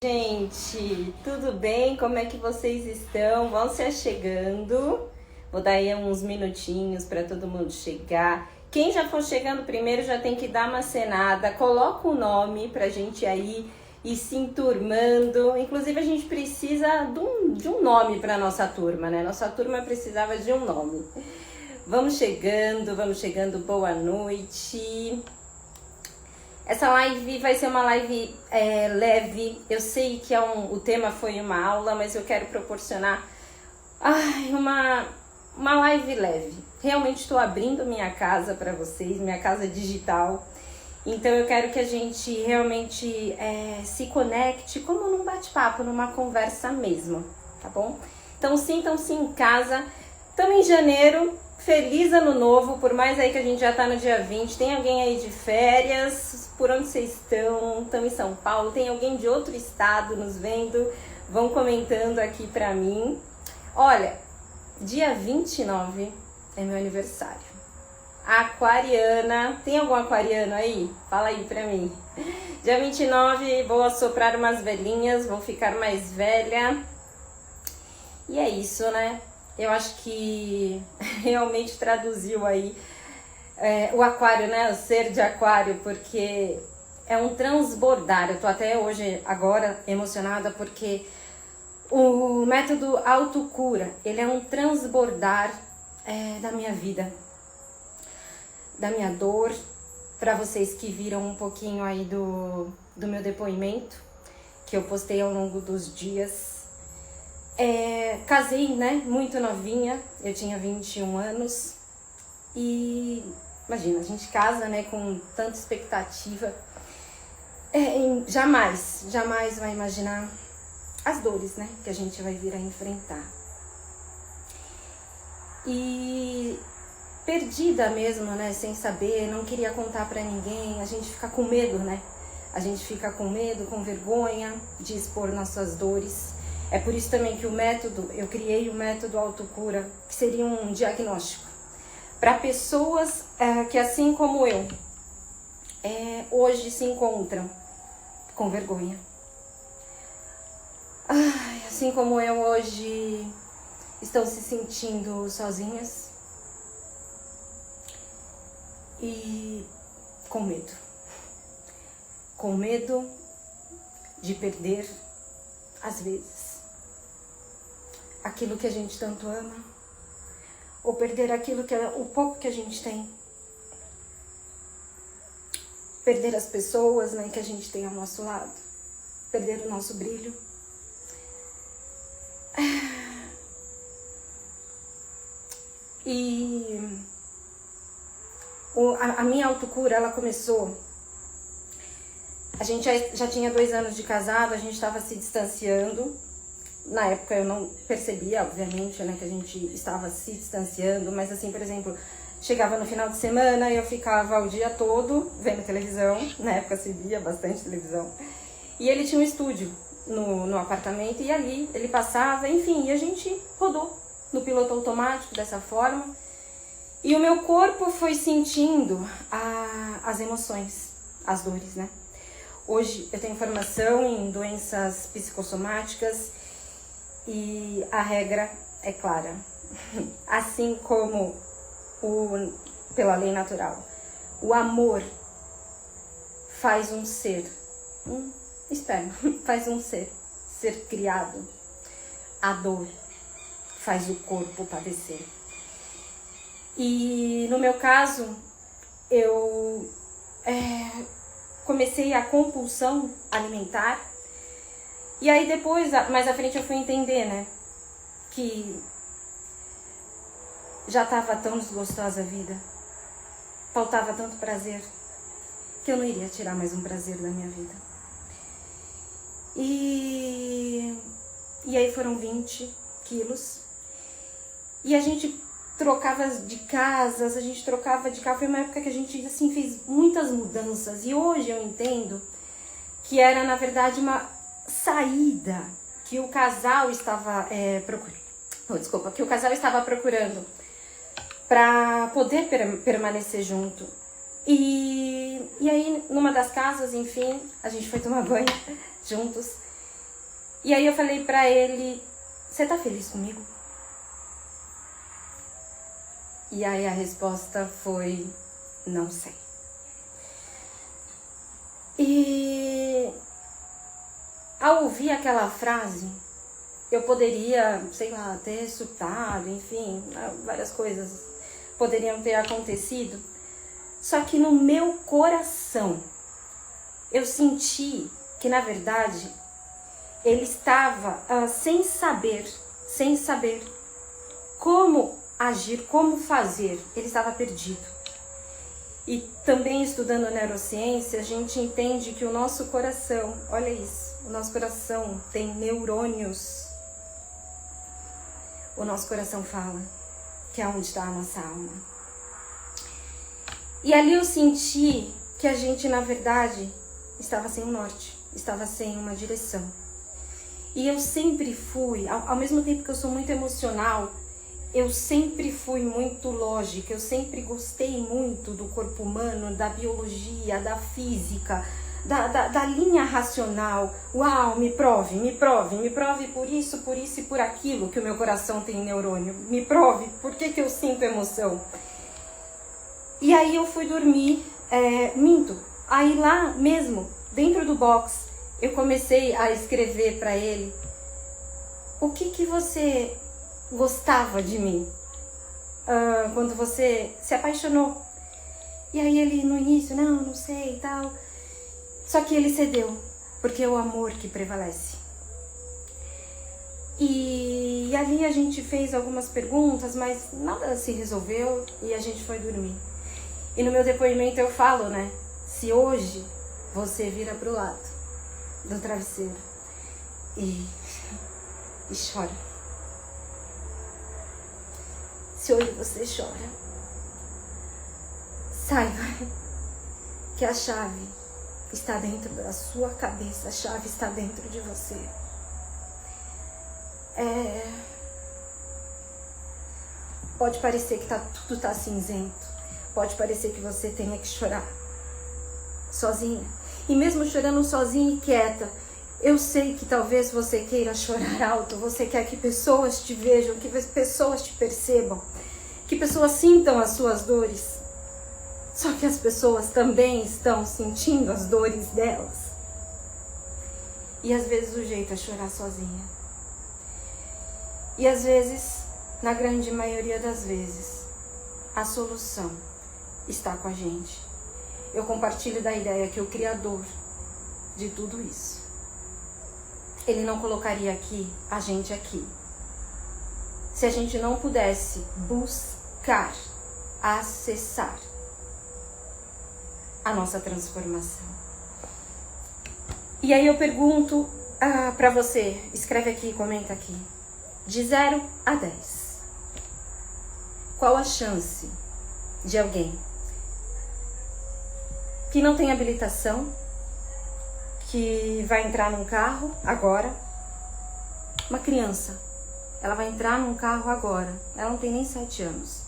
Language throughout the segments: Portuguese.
Gente, tudo bem? Como é que vocês estão? Vão se achegando. Vou dar aí uns minutinhos para todo mundo chegar. Quem já for chegando primeiro já tem que dar uma acenada. Coloca o nome pra gente aí ir se enturmando. Inclusive a gente precisa de um nome para nossa turma, né? Nossa turma precisava de um nome. Vamos chegando. Boa noite. Essa live vai ser uma live leve. Eu sei que o tema foi uma aula, mas eu quero proporcionar uma live leve. Realmente estou abrindo minha casa para vocês, minha casa digital. Então eu quero que a gente realmente se conecte como num bate-papo, numa conversa mesmo, tá bom? Então sintam-se em casa. Estamos em janeiro. Feliz ano novo, por mais aí que a gente já tá no dia 20, tem alguém aí de férias? Por onde vocês estão? Estão em São Paulo? Tem alguém de outro estado nos vendo? Vão comentando aqui pra mim. Olha, dia 29 é meu aniversário. Aquariana, tem algum aquariano aí? Fala aí pra mim. Dia 29 vou assoprar umas velhinhas, vou ficar mais velha. E é isso, né? Eu acho que realmente traduziu aí o aquário, né? O ser de aquário, porque é um transbordar. Eu tô até hoje, agora, emocionada, porque o método autocura, ele é um transbordar da minha vida, da minha dor. Para vocês que viram um pouquinho aí do meu depoimento, que eu postei ao longo dos dias. Casei, né, muito novinha, eu tinha 21 anos e imagina, a gente casa, né, com tanta expectativa, jamais vai imaginar as dores, né, que a gente vai vir a enfrentar. E perdida mesmo, né, sem saber, não queria contar pra ninguém, a gente fica com medo, né, a gente fica com medo, com vergonha de expor nossas dores. É por isso também que eu criei o método autocura, que seria um diagnóstico para pessoas que, assim como eu, hoje se encontram com vergonha. Assim como eu hoje estão se sentindo sozinhas e com medo. Com medo de perder, às vezes, aquilo que a gente tanto ama, ou perder aquilo o pouco que a gente tem, perder as pessoas, né, que a gente tem ao nosso lado, perder o nosso brilho. E a minha autocura, ela começou, a gente já tinha 2 anos de casado, a gente estava se distanciando. Na época eu não percebia, obviamente, né, que a gente estava se distanciando, mas assim, por exemplo, chegava no final de semana e eu ficava o dia todo vendo televisão, na época se via bastante televisão, e ele tinha um estúdio no apartamento e ali ele passava, enfim, e a gente rodou no piloto automático dessa forma, e o meu corpo foi sentindo as emoções, as dores, né? Hoje eu tenho formação em doenças psicossomáticas, e a regra é clara, assim como pela lei natural, o amor faz um ser, esperma, faz um ser criado, a dor faz o corpo padecer. E no meu caso, eu comecei a compulsão alimentar. E aí depois, mais à frente, eu fui entender, né, que já estava tão desgostosa a vida, faltava tanto prazer, que eu não iria tirar mais um prazer da minha vida. E aí foram 20 quilos, e a gente trocava de casas, a gente trocava de carro. Foi uma época que a gente, assim, fez muitas mudanças, e hoje eu entendo que era, na verdade, uma saída que o casal estava procurando para poder permanecer junto. E aí, numa das casas, enfim, a gente foi tomar banho juntos. E aí eu falei pra ele, você tá feliz comigo? E aí a resposta foi, não sei. E ao ouvir aquela frase, eu poderia, sei lá, ter surtado, enfim, várias coisas poderiam ter acontecido. Só que no meu coração, eu senti que, na verdade, ele estava sem saber como agir, como fazer. Ele estava perdido. E também estudando neurociência, a gente entende que o nosso coração, olha isso, o nosso coração tem neurônios. O nosso coração fala, que é onde está a nossa alma. E ali eu senti que a gente, na verdade, estava sem um norte, estava sem uma direção. E eu sempre fui, ao mesmo tempo que eu sou muito emocional, eu sempre fui muito lógica, eu sempre gostei muito do corpo humano, da biologia, da física, da linha racional. Uau, me prove por isso e por aquilo que o meu coração tem neurônio. Me prove, por que eu sinto emoção? E aí eu fui dormir, aí lá mesmo, dentro do box, eu comecei a escrever para ele, o que você gostava de mim quando você se apaixonou? E aí ele no início, não sei e tal, só que ele cedeu, porque é o amor que prevalece. E ali a gente fez algumas perguntas, mas nada se resolveu e a gente foi dormir. E no meu depoimento eu falo, né, se hoje você vira pro lado do travesseiro e chora, se hoje você chora, saiba que a chave está dentro da sua cabeça, a chave está dentro de você. Pode parecer que tudo tá cinzento, pode parecer que você tenha que chorar sozinha, e mesmo chorando sozinha e quieta, eu sei que talvez você queira chorar alto, você quer que pessoas te vejam, que pessoas te percebam, que pessoas sintam as suas dores. Só que as pessoas também estão sentindo as dores delas. E às vezes o jeito é chorar sozinha. E às vezes, na grande maioria das vezes, a solução está com a gente. Eu compartilho da ideia que o Criador de tudo isso, Ele não colocaria a gente aqui, se a gente não pudesse buscar, acessar a nossa transformação. E aí eu pergunto pra você, escreve aqui, comenta aqui, de 0 a 10, qual a chance de alguém que não tem habilitação, que vai entrar num carro agora, uma criança, ela vai entrar num carro agora, ela não tem nem 7 anos,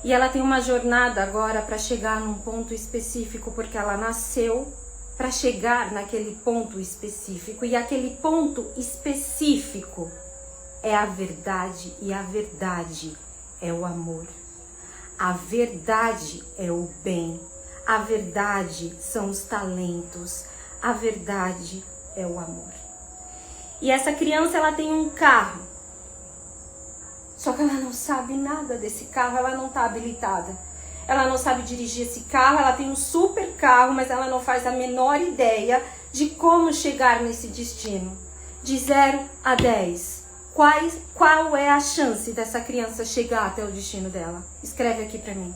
e ela tem uma jornada agora para chegar num ponto específico, porque ela nasceu para chegar naquele ponto específico, e aquele ponto específico é a verdade, e a verdade é o amor, a verdade é o bem, a verdade são os talentos, a verdade é o amor. E essa criança, ela tem um carro, só que ela não sabe nada desse carro, ela não está habilitada. Ela não sabe dirigir esse carro, ela tem um super carro, mas ela não faz a menor ideia de como chegar nesse destino. De 0 a 10, qual é a chance dessa criança chegar até o destino dela? Escreve aqui pra mim.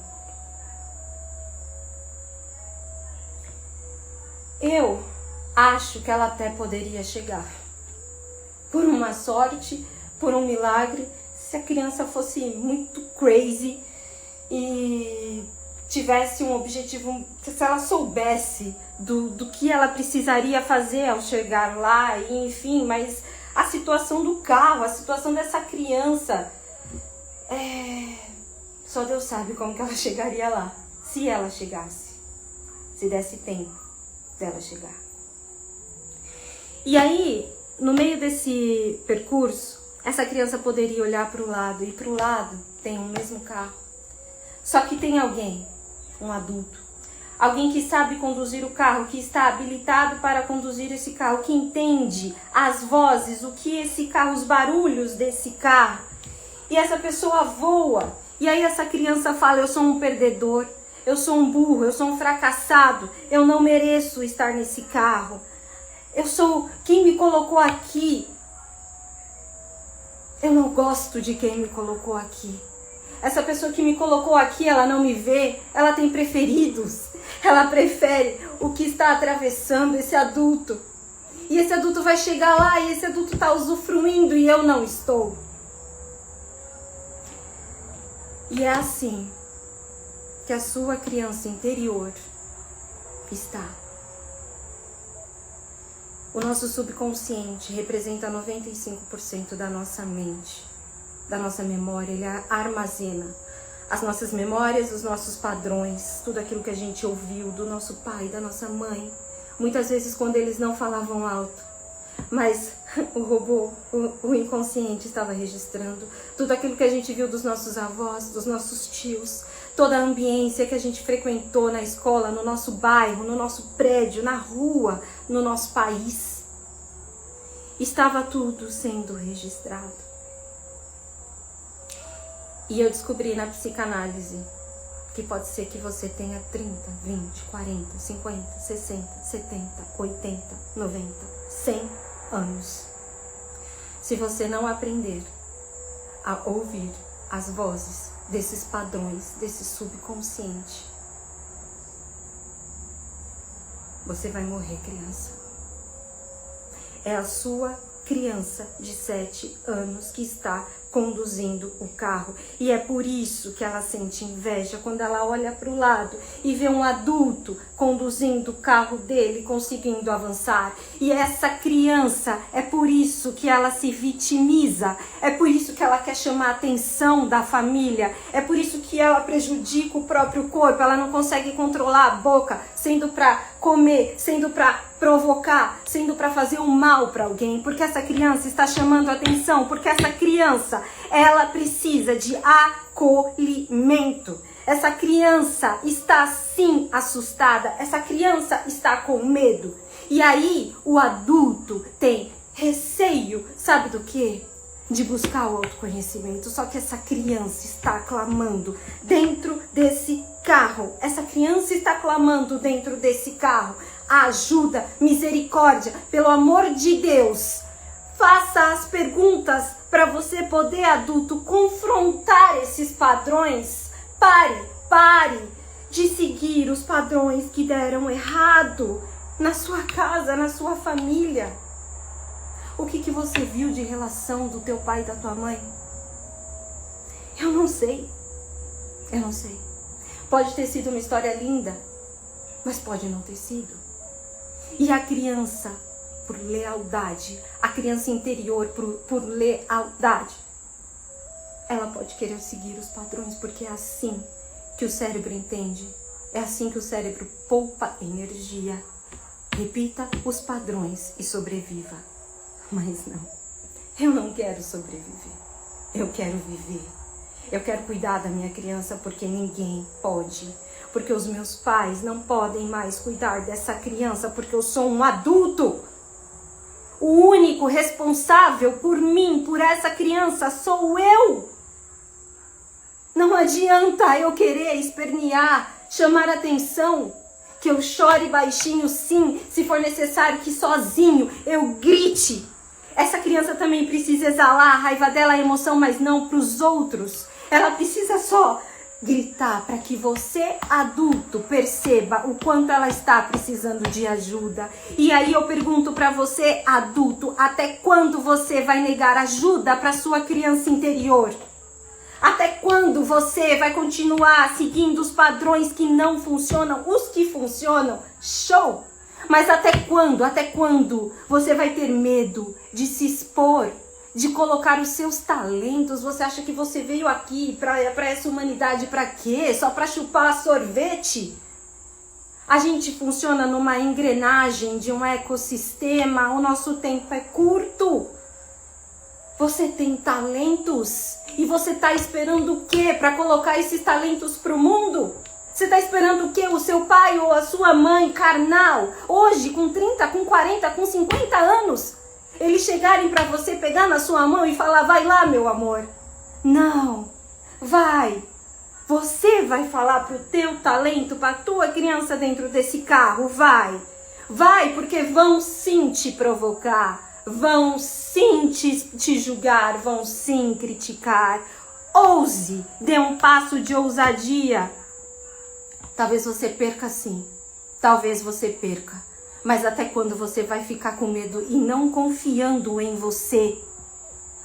Eu acho que ela até poderia chegar. Por uma sorte, por um milagre, se a criança fosse muito crazy e tivesse um objetivo, se ela soubesse do que ela precisaria fazer ao chegar lá, e enfim, mas a situação do carro, a situação dessa criança, só Deus sabe como que ela chegaria lá, se ela chegasse, se desse tempo dela chegar. E aí, no meio desse percurso, essa criança poderia olhar para o lado, e para o lado tem o mesmo carro. Só que tem alguém, um adulto, alguém que sabe conduzir o carro, que está habilitado para conduzir esse carro, que entende as vozes, o que esse carro, os barulhos desse carro. E essa pessoa voa. E aí essa criança fala, eu sou um perdedor, eu sou um burro, eu sou um fracassado, eu não mereço estar nesse carro. Eu sou quem me colocou aqui. Eu não gosto de quem me colocou aqui. Essa pessoa que me colocou aqui, ela não me vê, ela tem preferidos. Ela prefere o que está atravessando esse adulto. E esse adulto vai chegar lá e esse adulto está usufruindo e eu não estou. E é assim que a sua criança interior está. O nosso subconsciente representa 95% da nossa mente, da nossa memória. Ele armazena as nossas memórias, os nossos padrões, tudo aquilo que a gente ouviu do nosso pai, da nossa mãe. Muitas vezes quando eles não falavam alto, mas o robô, o inconsciente estava registrando tudo aquilo que a gente viu dos nossos avós, dos nossos tios, toda a ambiência que a gente frequentou na escola, no nosso bairro, no nosso prédio, na rua, no nosso país. Estava tudo sendo registrado. E eu descobri na psicanálise que pode ser que você tenha 30, 20, 40, 50, 60, 70, 80, 90, 100 anos. Se você não aprender a ouvir as vozes desses padrões, desse subconsciente, você vai morrer, criança. É a sua criança de 7 anos que está conduzindo o carro. E é por isso que ela sente inveja quando ela olha para o lado e vê um adulto conduzindo o carro dele, conseguindo avançar. E essa criança, é por isso que ela se vitimiza, é por isso que ela quer chamar a atenção da família, é por isso que ela prejudica o próprio corpo, ela não consegue controlar a boca, sendo para comer, sendo para provocar, sendo para fazer um mal para alguém, porque essa criança está chamando a atenção, porque essa criança, ela precisa de acolhimento. Essa criança está sim assustada, essa criança está com medo. E aí o adulto tem receio, sabe do quê? De buscar o autoconhecimento. Só que essa criança está clamando dentro desse carro. Essa criança está clamando dentro desse carro. Ajuda, misericórdia, pelo amor de Deus. Faça as perguntas para você poder, adulto, confrontar esses padrões. Pare de seguir os padrões que deram errado na sua casa, na sua família. O que você viu de relação do teu pai e da tua mãe? Eu não sei. Eu não sei. Pode ter sido uma história linda, mas pode não ter sido. E a criança, por lealdade, a criança interior, por lealdade, ela pode querer seguir os padrões, porque é assim que o cérebro entende. É assim que o cérebro poupa energia. Repita os padrões e sobreviva. Mas não, eu não quero sobreviver. Eu quero viver. Eu quero cuidar da minha criança porque ninguém pode. Porque os meus pais não podem mais cuidar dessa criança porque eu sou um adulto. O único responsável por mim, por essa criança, sou eu. Não adianta eu querer espernear, chamar atenção, que eu chore baixinho sim, se for necessário que sozinho eu grite. Essa criança também precisa exalar a raiva dela, a emoção, mas não para os outros. Ela precisa só gritar para que você, adulto, perceba o quanto ela está precisando de ajuda. E aí eu pergunto para você, adulto, até quando você vai negar ajuda para sua criança interior? Até quando você vai continuar seguindo os padrões que não funcionam? Os que funcionam, show! Mas até quando você vai ter medo de se expor, de colocar os seus talentos? Você acha que você veio aqui para essa humanidade para quê? Só para chupar sorvete? A gente funciona numa engrenagem de um ecossistema, o nosso tempo é curto. Você tem talentos e você está esperando o quê para colocar esses talentos para o mundo? Você está esperando o quê? O seu pai ou a sua mãe carnal, hoje com 30, com 40, com 50 anos, eles chegarem para você, pegar na sua mão e falar, vai lá, meu amor. Não, vai. Você vai falar pro teu talento, pra tua criança dentro desse carro, vai. Vai, porque vão sim te provocar, vão sim te julgar, vão sim criticar. Ouse, dê um passo de ousadia. Talvez você perca sim, talvez você perca. Mas até quando você vai ficar com medo e não confiando em você?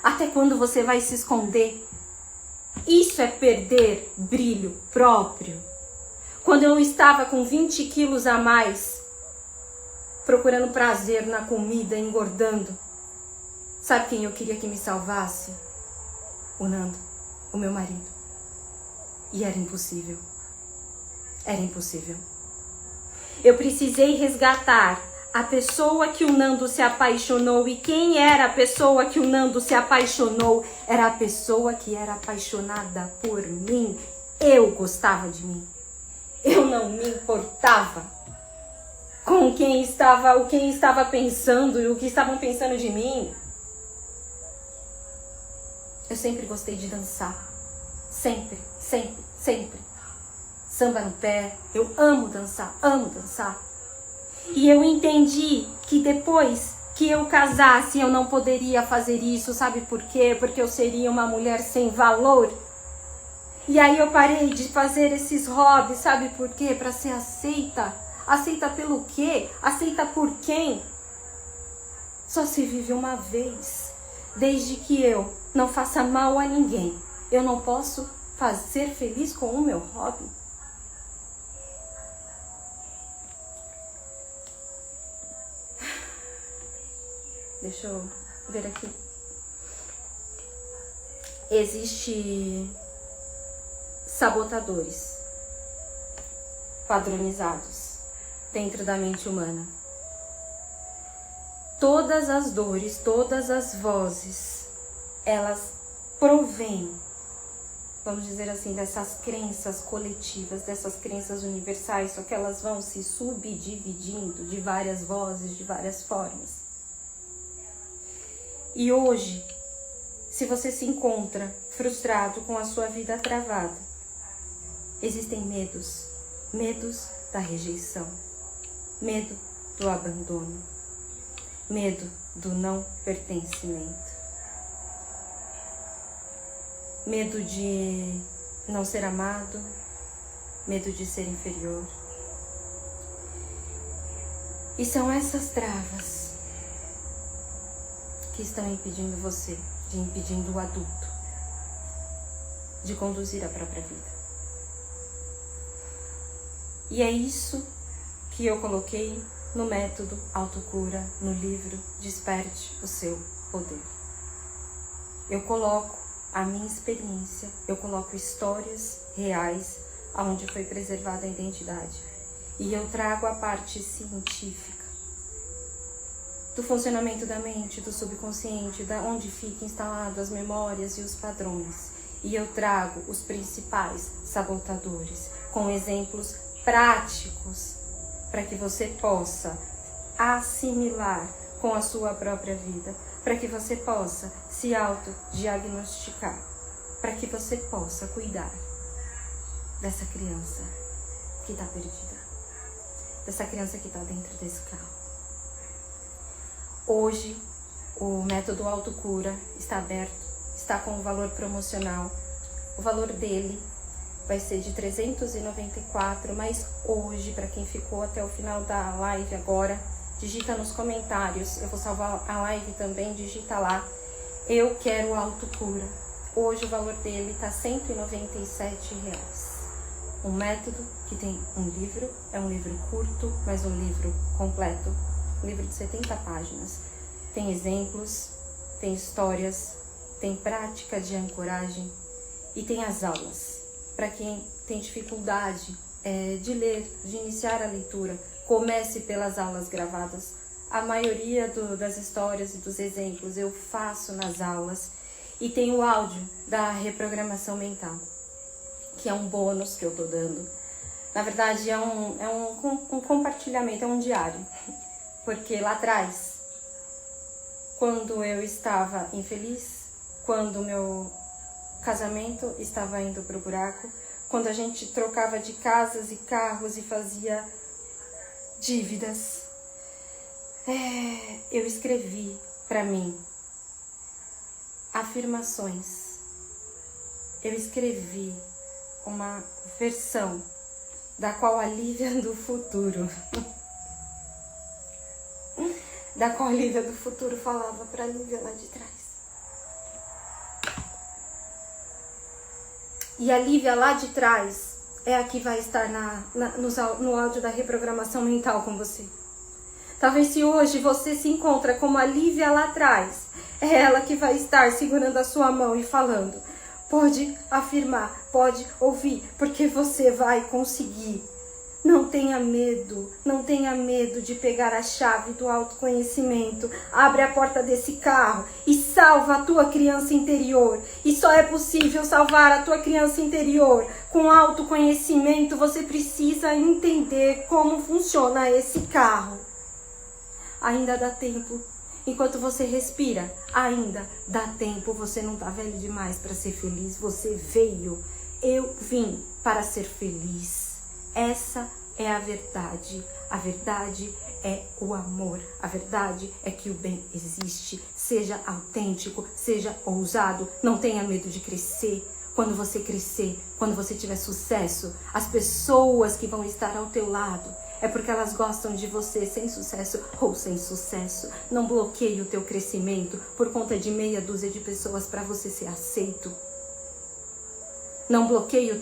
Até quando você vai se esconder? Isso é perder brilho próprio. Quando eu estava com 20 quilos a mais, procurando prazer na comida, engordando, sabe quem eu queria que me salvasse? O Nando, o meu marido. E era impossível. Era impossível. Eu precisei resgatar a pessoa que o Nando se apaixonou. E quem era a pessoa que o Nando se apaixonou? Era a pessoa que era apaixonada por mim. Eu gostava de mim. Eu não me importava com o quem estava pensando e o que estavam pensando de mim. Eu sempre gostei de dançar. Sempre, sempre, sempre. Samba no pé. Eu amo dançar, amo dançar. E eu entendi que depois que eu casasse, eu não poderia fazer isso. Sabe por quê? Porque eu seria uma mulher sem valor. E aí eu parei de fazer esses hobbies. Sabe por quê? Para ser aceita. Aceita pelo quê? Aceita por quem? Só se vive uma vez. Desde que eu não faça mal a ninguém, eu não posso ser feliz com o meu hobby. Deixa eu ver aqui. Existem sabotadores padronizados dentro da mente humana. Todas as dores, todas as vozes, elas provêm, vamos dizer assim, dessas crenças coletivas, dessas crenças universais, só que elas vão se subdividindo de várias vozes, de várias formas. E hoje, se você se encontra frustrado com a sua vida travada, existem medos. Medos da rejeição, medo do abandono, medo do não pertencimento, medo de não ser amado, medo de ser inferior. E são essas travas que estão impedindo você, impedindo o adulto de conduzir a própria vida. E é isso que eu coloquei no método Autocura, no livro Desperte o Seu Poder. Eu coloco a minha experiência, eu coloco histórias reais onde foi preservada a identidade. E eu trago a parte científica do funcionamento da mente, do subconsciente, da onde ficam instaladas as memórias e os padrões. E eu trago os principais sabotadores com exemplos práticos para que você possa assimilar com a sua própria vida, para que você possa se autodiagnosticar, para que você possa cuidar dessa criança que está perdida, dessa criança que está dentro desse carro. Hoje, o método Autocura está aberto, está com um valor promocional. O valor dele vai ser de R$394, mas hoje, para quem ficou até o final da live agora, digita nos comentários, eu vou salvar a live também, digita lá, eu quero Autocura. Hoje o valor dele está R$197. Um método que tem um livro, é um livro curto, mas um livro completo, um livro de 70 páginas. Tem exemplos, tem histórias, tem prática de ancoragem e tem as aulas. Para quem tem dificuldade de ler, de iniciar a leitura, comece pelas aulas gravadas. a maioria das histórias e dos exemplos eu faço nas aulas. E tem o áudio da reprogramação mental, que é um bônus que eu tô dando. Na verdade, é um compartilhamento, é um diário. Porque lá atrás, quando eu estava infeliz, quando o meu casamento estava indo pro buraco, quando a gente trocava de casas e carros e fazia dívidas, eu escrevi para mim afirmações. Eu escrevi uma versão da qual a Lívia do futuro falava pra Lívia lá de trás. E a Lívia lá de trás é a que vai estar no áudio da reprogramação mental com você. Talvez se hoje você se encontra como a Lívia lá atrás, é ela que vai estar segurando a sua mão e falando: pode afirmar, pode ouvir, porque você vai conseguir. Não tenha medo de pegar a chave do autoconhecimento. Abre a porta desse carro e salva a tua criança interior. E só é possível salvar a tua criança interior com autoconhecimento. Você precisa entender como funciona esse carro. Ainda dá tempo. Enquanto você respira, ainda dá tempo. Você não tá velho demais para ser feliz. Você veio. Eu vim para ser feliz. Essa é a verdade. A verdade é o amor. A verdade é que o bem existe. Seja autêntico, seja ousado. Não tenha medo de crescer. Quando você crescer, quando você tiver sucesso, as pessoas que vão estar ao teu lado é porque elas gostam de você sem sucesso ou sem sucesso. Não bloqueie o teu crescimento por conta de meia dúzia de pessoas para você ser aceito. Não bloqueie o